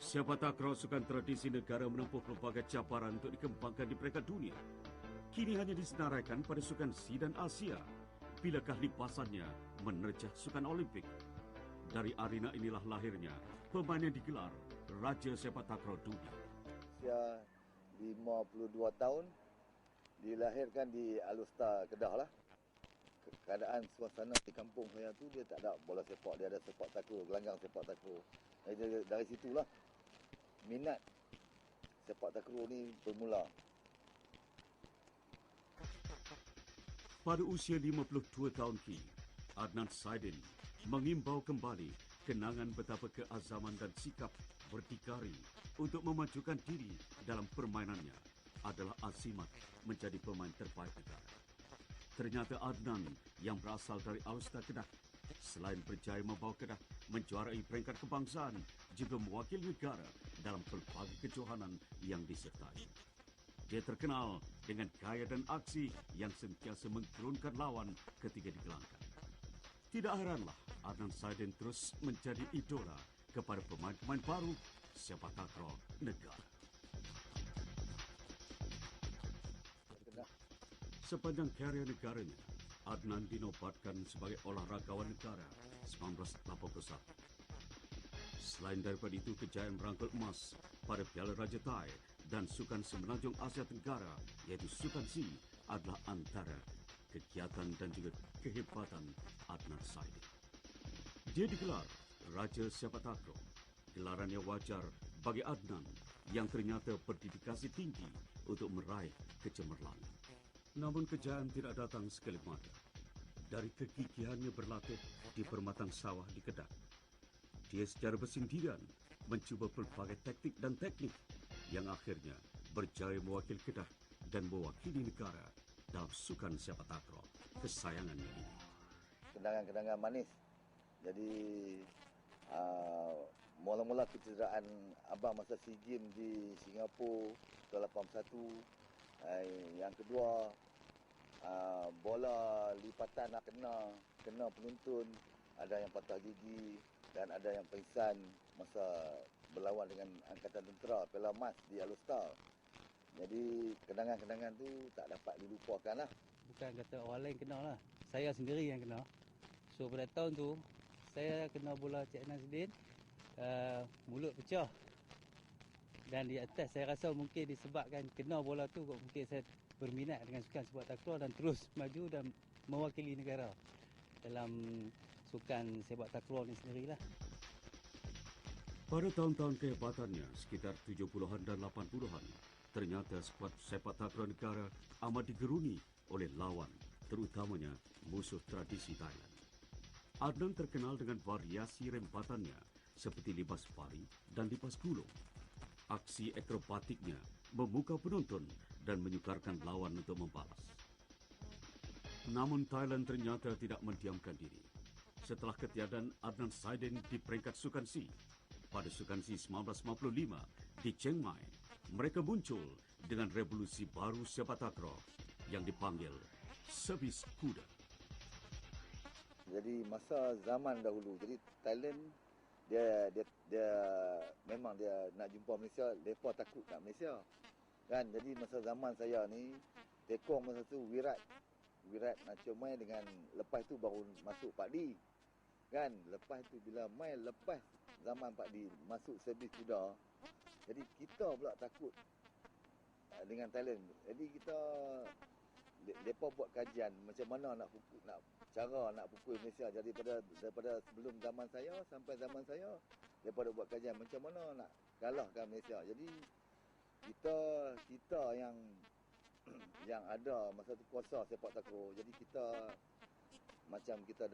Sepak takraw sukan tradisi negara menempuh pelbagai cabaran untuk dikembangkan di peringkat dunia. Kini hanya disenaraikan pada sukan C dan Asia. Bilakah lipasannya menerjah sukan Olimpik? Dari arena inilah lahirnya pemain yang digelar Raja Sepak Takraw Dunia. Usia 52 tahun, dilahirkan di Alustar, Kedah lah. Keadaan suasana di kampung saya tu dia tak ada bola sepak, dia ada sepak takraw, gelanggang sepak takraw. Dari situlah minat sepak takraw ni bermula. Pada usia 52 tahun kini, Adnan Saidin mengimbau kembali kenangan betapa keazaman dan sikap berdikari untuk memajukan diri dalam permainannya adalah azimat menjadi pemain terbaik negara. Ternyata Adnan yang berasal dari Alustar Kedah, selain berjaya membawa Kedah menjuarai peringkat kebangsaan, juga mewakili negara dalam pelbagai kejohanan yang disertai. Dia terkenal dengan gaya dan aksi yang sentiasa menggerunkan lawan ketika digelangkan. Tidak heranlah Adnan Saidin terus menjadi idola kepada pemain-pemain baru sepak takraw negara. Sepanjang karier negaranya, Adnan dinobatkan sebagai olahragawan negara 1981. Selain daripada itu, kejayaan merangkul emas pada Piala Raja Thai dan Sukan Semenanjung Asia Tenggara, iaitu Sukan C, adalah antara kegiatan dan juga kehebatan Adnan Saidin. Dia digelar Raja Sepak Takraw. Gelarannya wajar bagi Adnan yang ternyata berdedikasi tinggi untuk meraih kecemerlangan. Namun kejayaan tidak datang sekali mata. Dari kegigihannya berlatih di permatang sawah di Kedah, dia secara bersendirian mencuba pelbagai taktik dan teknik yang akhirnya berjaya mewakili Kedah dan mewakili negara dalam sukan sepak takraw kesayangannya ini. Kenangan-kenangan manis. Jadi mula-mula kecederaan abang masa SEA Games di Singapura tahun 81. Yang kedua, bola lipatan kena penonton, ada yang patah gigi dan ada yang pingsan masa berlawan dengan Angkatan Tentera Piala Emas di Alustar. Jadi kenangan-kenangan tu tak dapat dilupakan lah. Bukan kata orang lain kena lah, saya sendiri yang kena. So pada tahun tu saya kena bola Cik Adnan Saidin, mulut pecah. Dan di atas saya rasa mungkin disebabkan kena bola tu, mungkin saya berminat dengan sukan sepak takraw dan terus maju dan mewakili negara dalam sukan sepak takraw ni sendirilah. Pada tahun-tahun kehebatannya sekitar 70-an dan 80-an, ternyata skuad sepak takraw negara amat digeruni oleh lawan, terutamanya musuh tradisi Thailand. Adnan terkenal dengan variasi rempatannya seperti lipas pari dan lipas gulung. Aksi akrobatiknya memukau penonton dan menyukarkan lawan untuk membalas. Namun Thailand ternyata tidak mendiamkan diri. Setelah ketiadaan Adnan Saidin di peringkat Sukan C, pada Sukan C 1955 di Chiang Mai, mereka muncul dengan revolusi baru sepak takraw yang dipanggil servis kuda. Jadi masa zaman dahulu, jadi Thailand dia memang dia nak jumpa Malaysia, depa takut kat Malaysia. Kan, jadi masa zaman saya ni tekong masa tu Wirat nak main dengan lepas tu baru masuk Pak Di. Kan, lepas tu bila main lepas zaman Pak Di masuk servis kuda. Jadi kita pula takut dengan Thailand. Jadi kita depa buat kajian macam mana nak pukul Malaysia. Jadi daripada sebelum zaman saya sampai zaman saya, depa dah buat kajian macam mana nak kalahkan Malaysia. Jadi kita yang ada masa tu kuasa sepak takraw. Jadi kita macam kita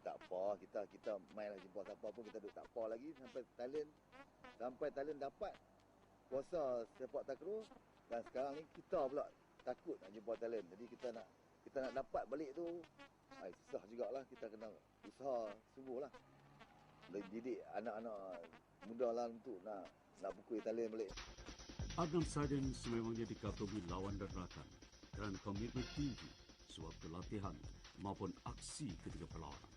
tak apa, kita main lah jumpa siapa pun kita duduk tak apa lagi sampai Thailand dapat kuasa sepak takraw. Dan sekarang ni kita pula takut nak jumpa Thailand. Jadi kita nak dapat balik tu susah jugalah. Kita kena usaha sungguhlah. Didik anak-anak muda lah untuk nak pukul Thailand balik. Adnan Saidin sememangnya dikagumi lawan dan rakan kerana komitmen tinggi sewaktu latihan maupun aksi ketika perlawanan.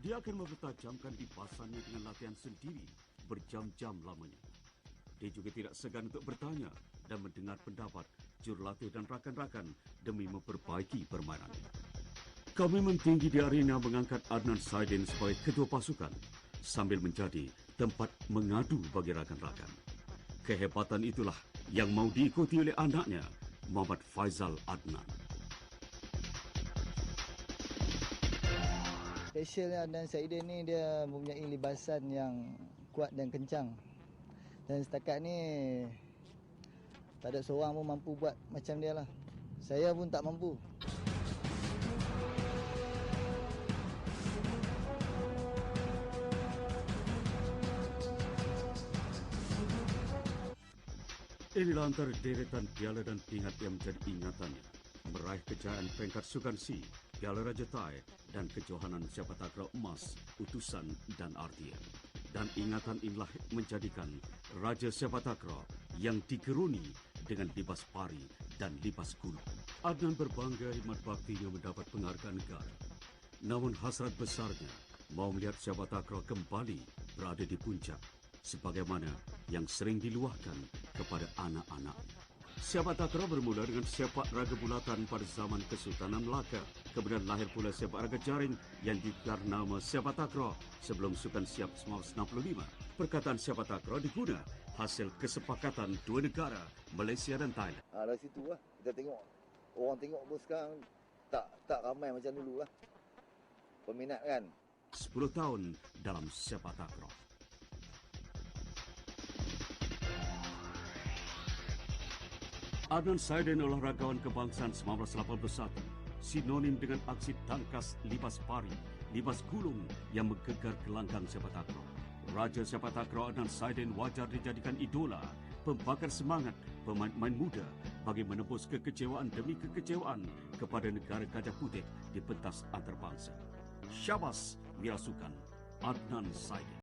Dia akan mempertajamkan lipasannya dengan latihan sendiri berjam-jam lamanya. Dia juga tidak segan untuk bertanya dan mendengar pendapat jurulatih dan rakan-rakan demi memperbaiki permainan. Komitmen tinggi di arena mengangkat Adnan Saidin sebagai ketua pasukan sambil menjadi tempat mengadu bagi rakan-rakan. Kehebatan itulah yang mau diikuti oleh anaknya, Muhammad Faizal Adnan. Specialnya Adnan Saidin ni dia mempunyai libasan yang kuat dan kencang. Dan setakat ni tak ada seorang pun mampu buat macam dia lah. Saya pun tak mampu. Inilah antara deretan piala dan pingat yang menjadi ingatannya. Meraih kejayaan peringkat Sukan C, Piala Raja Thai dan kejohanan sepak takraw emas, utusan dan RTM. Dan ingatan inilah menjadikan Raja Sepak Takraw yang digeruni dengan libas pari dan libas gulung. Adnan berbangga khidmat baktinya mendapat penghargaan negara. Namun hasrat besarnya mau melihat sepak takraw kembali berada di puncak, sebagaimana yang sering diluahkan kepada anak-anaknya. Sepak takraw bermula dengan sepak raga bulatan pada zaman Kesultanan Melaka. Kemudian lahir pula sepak raga jaring yang digelar nama sepak takraw sebelum Sukan Siap 1965. Perkataan sepak takraw diguna hasil kesepakatan dua negara, Malaysia dan Thailand. Dari situ lah kita tengok, orang tengok pun sekarang tak ramai macam dulu lah. Peminat kan. 10 tahun dalam sepak takraw. Adnan Saidin olahragawan kebangsaan 1981, sinonim dengan aksi tangkas libas pari, libas gulung yang menggegar gelanggang sepak takraw. Raja sepak takraw Adnan Saidin wajar dijadikan idola, pembakar semangat pemain-pemain muda bagi menembus kekecewaan demi kekecewaan kepada negara Gajah Putih di pentas antarabangsa. Syabas Wira Sukan Adnan Saidin.